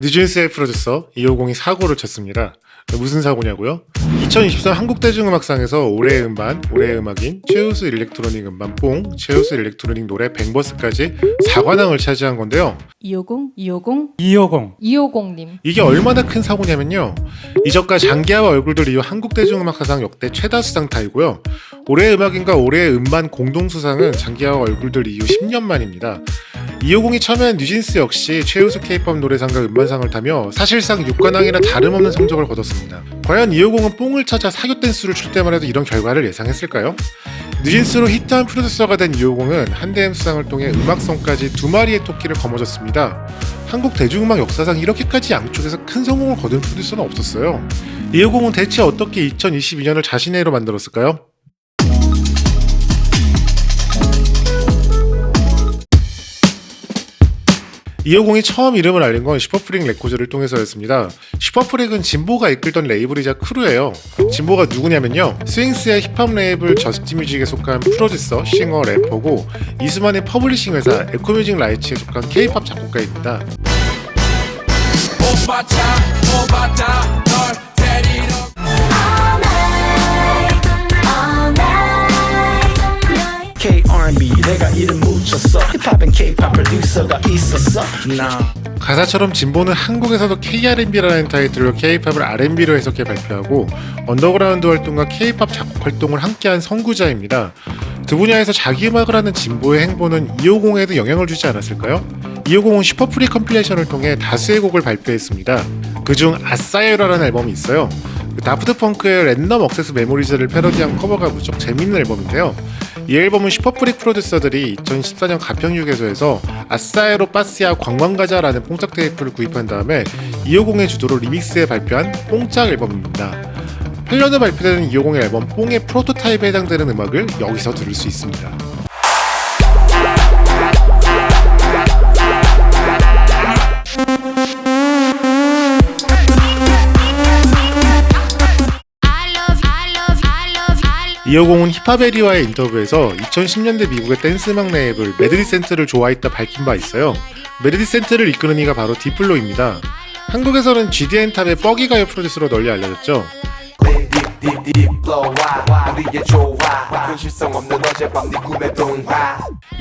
뉴진스의 프로듀서 250이 사고를 쳤습니다. 무슨 사고냐고요? 2023 한국대중음악상에서 올해의 음반, 올해의 음악인 최우수 일렉트로닉 음반 뽕, 최우수 일렉트로닉 노래 뱅버스까지 4관왕을 차지한 건데요. 250님. 이게 얼마나 큰 사고냐면요. 이적과 장기하와 얼굴들 이후 한국대중음악사상 역대 최다 수상타이고요. 올해의 음악인과 올해의 음반 공동수상은 장기하와 얼굴들 이후 10년 만입니다. 250이 처음엔 뉴진스 역시 최우수 K-POP 노래상과 음반상을 타며 사실상 6관왕이나 다름없는 성적을 거뒀습니다. 과연 250은 뽕을 찾아 사교 댄스를 출 때만 해도 이런 결과를 예상했을까요? 뉴진스로 히트한 프로듀서가 된 250은 한대엠 수상을 통해 음악성까지 두 마리의 토끼를 거머쥐었습니다. 한국 대중음악 역사상 이렇게까지 양쪽에서 큰 성공을 거둔 프로듀서는 없었어요. 250은 대체 어떻게 2022년을 자신의 해로 만들었을까요? 이호공이 처음 이름을 알린 건 슈퍼프릭 레코드를 통해서였습니다. 슈퍼프릭은 진보가 이끌던 레이블이자 크루예요. 진보가 누구냐면요, 스윙스의 힙합 레이블 저스티뮤직에 속한 프로듀서, 싱어, 래퍼고 이수만의 퍼블리싱 회사 에코뮤직 라이츠에 속한 K-POP 작곡가입니다. K-R&B 내가 이름 묻혔어 힙합엔 K-POP 프로듀서가 있었어 가사처럼 진보는 한국에서도 K-R&B라는 타이틀로 K-POP을 R&B로 해석해 발표하고 언더그라운드 활동과 K-POP 작곡 활동을 함께한 선구자입니다. 두 분야에서 자기 음악을 하는 진보의 행보는 250에도 영향을 주지 않았을까요? 250은 슈퍼프리 컴필레이션을 통해 다수의 곡을 발표했습니다. 그중 아싸요라는 앨범이 있어요. 다프트 펑크의 랜덤 억세스 메모리즈를 패러디한 커버가 무척 재밌는 앨범인데요. 이 앨범은 슈퍼프릭 프로듀서들이 2014년 가평유괴소에서 아싸에로 빠스야 관광가자라는 뽕짝 테이프를 구입한 다음에 250의 주도로 리믹스해 발표한 뽕짝 앨범입니다. 8년 후 발표되는 250의 앨범 뽕의 프로토타입에 해당되는 음악을 여기서 들을 수 있습니다. 이호공은 힙합에리와의 인터뷰에서 2010년대 미국의 댄스 음악 레이블 매드리센트를 좋아했다 밝힌 바 있어요. 매드리센트를 이끄는 이가 바로 디플로입니다. 한국에서는 GDN 탑의 뻐기 가요 프로듀서로 널리 알려졌죠.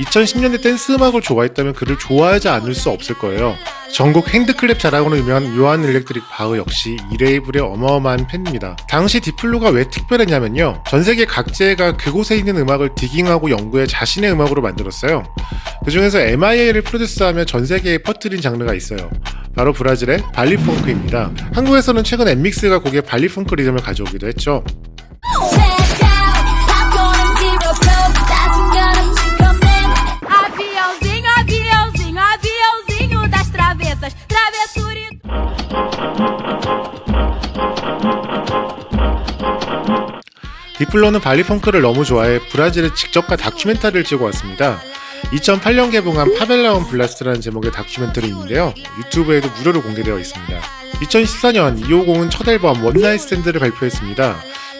2010년대 댄스 음악을 좋아했다면 그를 좋아하지 않을 수 없을 거예요. 전국 핸드클랩 자랑으로 유명한 요한 일렉트릭 바흐 역시 이 레이블의 어마어마한 팬입니다. 당시 디플로가 왜 특별했냐면요, 전세계 각지가 그곳에 있는 음악을 디깅하고 연구해 자신의 음악으로 만들었어요. 그 중에서 MIA를 프로듀스하며 전세계에 퍼뜨린 장르가 있어요. 바로 브라질의 발리펑크입니다. 한국에서는 최근 엠믹스가 곡에 발리펑크 리듬을 가져오기도 했죠. 디플로는 발리펑크를 너무 좋아해 브라질에 직접 가 다큐멘터리를 찍어 왔습니다. 2008년 개봉한 파벨라온 블라스트라는 제목의 다큐멘터리인데요. 유튜브에도 무료로 공개되어 있습니다. 2014년 250은 첫 앨범 원나잇 스탠드를 발표했습니다.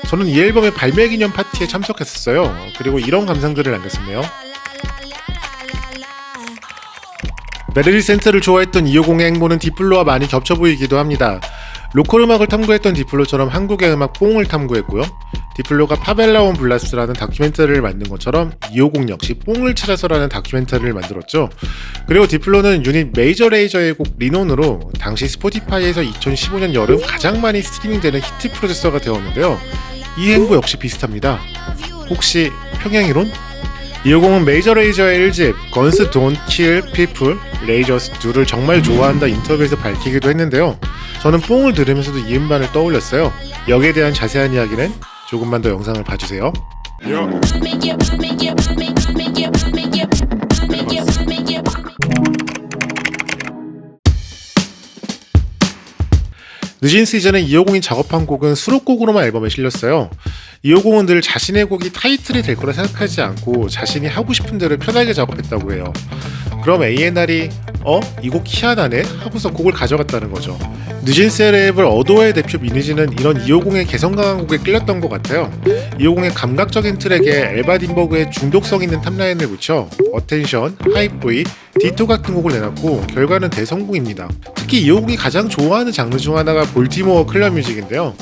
저는 이 앨범의 발매 기념 파티에 참석했었어요. 그리고 이런 감상들을 남겼었네요. 매드리센트를 좋아했던 250의 행보는 디플로와 많이 겹쳐 보이기도 합니다. 로컬 음악을 탐구했던 디플로처럼 한국의 음악 뽕을 탐구했고요. 디플로가 파벨라온 블라스트라는 다큐멘터리를 만든 것처럼 250 역시 뽕을 찾아서라는 다큐멘터리를 만들었죠. 그리고 디플로는 유닛 메이저 레이저의 곡 리논으로 당시 스포티파이에서 2015년 여름 가장 많이 스트리밍되는 히트 프로듀서가 되었는데요. 이 행보 역시 비슷합니다. 혹시 평행이론? 250은 메이저 레이저의 1집 Guns Don't Kill People, Razors Do를 정말 좋아한다 인터뷰에서 밝히기도 했는데요. 저는 뽕을 들으면서도 이 음반을 떠올렸어요. 여기에 대한 자세한 이야기는 조금만 더 영상을 봐주세요. 뉴진스 이전에 250이 작업한 곡은 수록곡으로만 앨범에 실렸어요. 250은 늘 자신의 곡이 타이틀이 될 거라 생각하지 않고 자신이 하고 싶은 대로 편하게 작업했다고 해요. 그럼 A&R이 이 곡 희한하네? 하고서 곡을 가져갔다는 거죠. 뉴진스의 레이블 어도어의 대표 미니지는 이런 250의 개성 강한 곡에 끌렸던 것 같아요. 250의 감각적인 트랙에 엘바 딘버그의 중독성 있는 탑라인을 붙여 어텐션, 하이보이, 디토 같은 곡을 내놨고 결과는 대성공입니다. 특히 250이 가장 좋아하는 장르 중 하나가 볼티모어 클럽 뮤직인데요.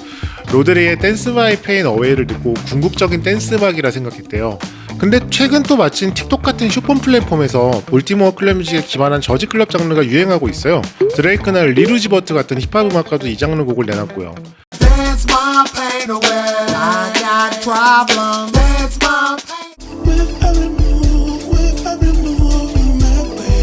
로드리의 댄스 마이 페인 어웨이를 듣고 궁극적인 댄스 음악이라 생각했대요. 근데 최근 또 마침 틱톡 같은 쇼폰 플랫폼에서 볼티모어 클럽 뮤직에 기반한 저지 클럽 장르가 유행하고 있어요. 드레이크나 리루지 버트 같은 힙합 음악가도 이 장르 곡을 내놨고요. Dance my pain away. I got problems. Dance my pain. With every move you make me.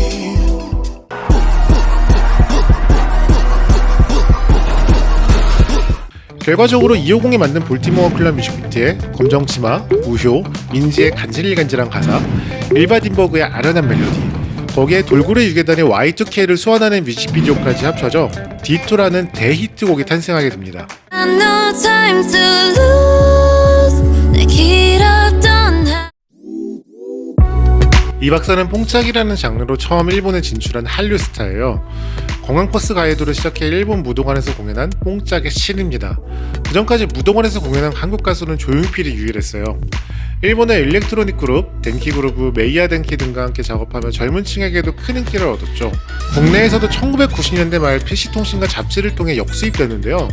결과적으로 250이 만든 볼티모어 클럽 뮤직 비트에 검정치마, 우효, 민지의 간질간질한 가사, 일바 딘버그의 아련한 멜로디, 거기에 돌고래 유괴단의 Y2K를 소환하는 뮤직비디오까지 합쳐져 디토라는 대히트곡이 탄생하게 됩니다. No time to lose. 내 길었던 이 박사는 뽕짝이라는 장르로 처음 일본에 진출한 한류 스타예요. 공항버스 가이드로 시작해 일본 무도관에서 공연한 뽕짝의 신입니다. 그전까지 무도관에서 공연한 한국 가수는 조용필이 유일했어요. 일본의 일렉트로닉 그룹, 덴키 그루브, 메이야 덴키 등과 함께 작업하며 젊은 층에게도 큰 인기를 얻었죠. 국내에서도 1990년대 말 PC통신과 잡지를 통해 역수입됐는데요.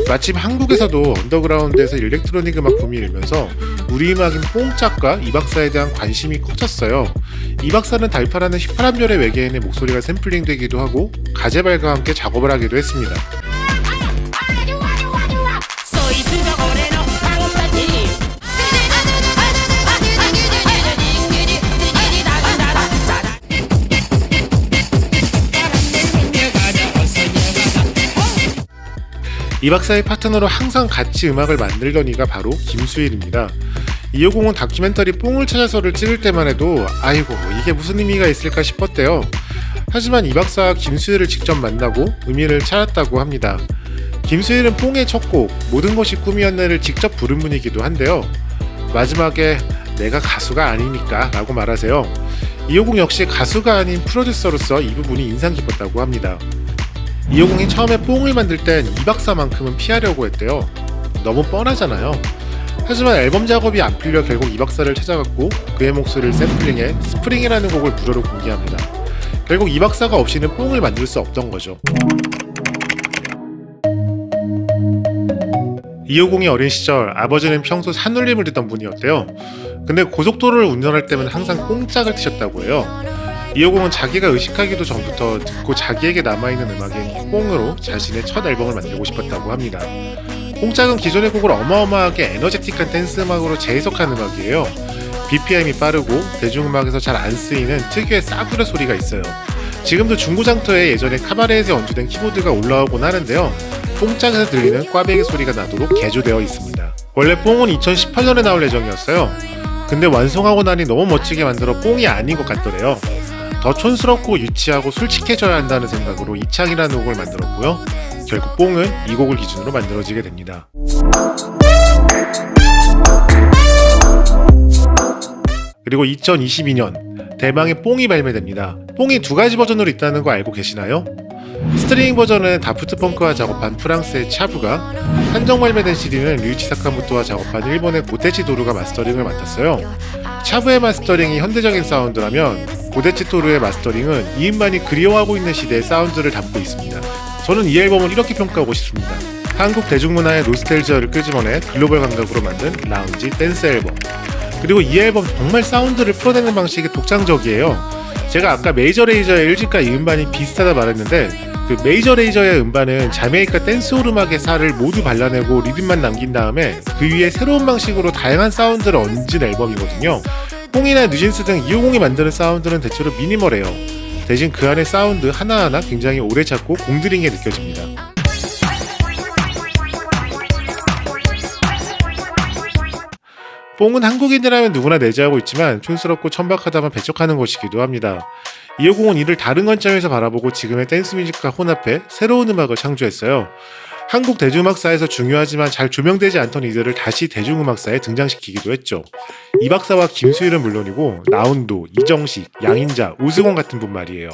마침 한국에서도 언더그라운드에서 일렉트로닉 음악 붐이 일면서 우리 음악인 뽕짝과 이 박사에 대한 관심이 커졌어요. 이 박사는 달파라는 휘파람별의 외계인의 목소리가 샘플링되기도 하고 가제발과 함께 작업을 하기도 했습니다. 이 박사의 파트너로 항상 같이 음악을 만들던 이가 바로 김수일입니다. 250은 다큐멘터리 뽕을 찾아서를 찍을 때만 해도 아이고 이게 무슨 의미가 있을까 싶었대요. 하지만 이 박사와 김수일을 직접 만나고 의미를 찾았다고 합니다. 김수일은 뽕의 첫 곡 모든 것이 꿈이었네를 직접 부른 분이기도 한데요. 마지막에 내가 가수가 아니니까 라고 말하세요. 250 역시 가수가 아닌 프로듀서로서 이 부분이 인상 깊었다고 합니다. 250이 처음에 뽕을 만들 땐 이 박사만큼은 피하려고 했대요. 너무 뻔하잖아요. 하지만 앨범 작업이 안 풀려 결국 이 박사를 찾아갔고 그의 목소리를 샘플링해 스프링이라는 곡을 무료로 공개합니다. 결국 이 박사가 없이는 뽕을 만들 수 없던 거죠. 250이 어린 시절 아버지는 평소 산울림을 듣던 분이었대요. 근데 고속도로를 운전할 때면 항상 뽕짝을 트셨다고 해요. 250은 자기가 의식하기도 전부터 듣고 자기에게 남아있는 음악인 뽕으로 자신의 첫 앨범을 만들고 싶었다고 합니다. 뽕짝은 기존의 곡을 어마어마하게 에너제틱한 댄스 음악으로 재해석한 음악이에요. BPM이 빠르고 대중음악에서 잘 안 쓰이는 특유의 싸구려 소리가 있어요. 지금도 중고장터에 예전에 카바레에서 연주된 키보드가 올라오곤 하는데요. 뽕짝에서 들리는 꽈배기 소리가 나도록 개조되어 있습니다. 원래 뽕은 2018년에 나올 예정이었어요. 근데 완성하고 나니 너무 멋지게 만들어 뽕이 아닌 것 같더래요. 더 촌스럽고 유치하고 솔직해져야 한다는 생각으로 이창이라는 곡을 만들었고요. 결국 뽕은 이 곡을 기준으로 만들어지게 됩니다. 그리고 2022년 대망의 뽕이 발매됩니다. 뽕이 두 가지 버전으로 있다는 거 알고 계시나요? 스트리밍 버전은 다프트 펑크와 작업한 프랑스의 차부가, 한정 발매된 CD는 류이치 사카모토와 작업한 일본의 고테치 도루가 마스터링을 맡았어요. 차부의 마스터링이 현대적인 사운드라면 고테치 도루의 마스터링은 이음만이 그리워하고 있는 시대의 사운드를 담고 있습니다. 저는 이 앨범을 이렇게 평가하고 싶습니다. 한국 대중문화의 노스텔지아를 끄집어내 글로벌 감각으로 만든 라운지 댄스 앨범. 그리고 이 앨범 정말 사운드를 풀어내는 방식이 독창적이에요. 제가 아까 메이저 레이저의 1집과 이 음반이 비슷하다 말했는데 그 메이저 레이저의 음반은 자메이카 댄스홀 음악의 살을 모두 발라내고 리듬만 남긴 다음에 그 위에 새로운 방식으로 다양한 사운드를 얹은 앨범이거든요. 뽕이나 뉴진스 등 250이 만드는 사운드는 대체로 미니멀해요. 대신 그 안의 사운드 하나하나 굉장히 오래 찾고 공들이게 느껴집니다. 뽕은 한국인이라면 누구나 내재하고 있지만 촌스럽고 천박하다만 배척하는 것이기도 합니다. 250은 이를 다른 관점에서 바라보고 지금의 댄스 뮤직과 혼합해 새로운 음악을 창조했어요. 한국 대중음악사에서 중요하지만 잘 조명되지 않던 이들을 다시 대중음악사에 등장시키기도 했죠. 이 박사와 김수일은 물론이고 나운도, 이정식, 양인자, 오승원 같은 분 말이에요.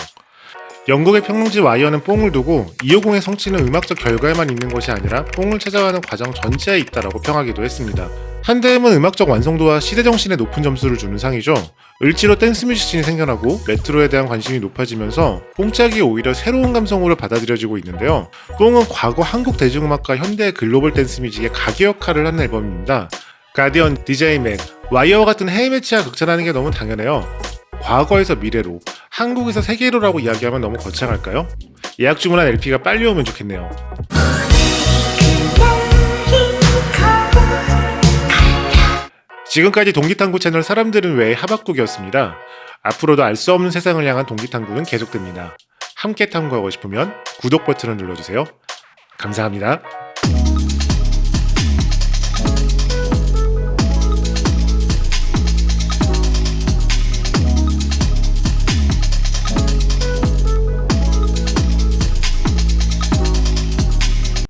영국의 평론지 와이어는 뽕을 두고 250의 성취는 음악적 결과에만 있는 것이 아니라 뽕을 찾아가는 과정 전체에 있다라고 평하기도 했습니다. 한대음은 음악적 완성도와 시대정신에 높은 점수를 주는 상이죠. 을지로 댄스 뮤지션이 생겨나고 레트로에 대한 관심이 높아지면서 뽕짝이 오히려 새로운 감성으로 받아들여지고 있는데요. 뽕은 과거 한국 대중음악과 현대 글로벌 댄스 뮤직의 가계 역할을 하는 앨범입니다. 가디언, DJ맨, 와이어와 같은 해외 매체가 극찬하는 게 너무 당연해요. 과거에서 미래로, 한국에서 세계로라고 이야기하면 너무 거창할까요? 예약 주문한 LP가 빨리 오면 좋겠네요. 지금까지 동기탐구 채널 사람들은 왜 하박국이었습니다. 앞으로도 알 수 없는 세상을 향한 동기탐구는 계속됩니다. 함께 탐구하고 싶으면 구독 버튼을 눌러주세요. 감사합니다.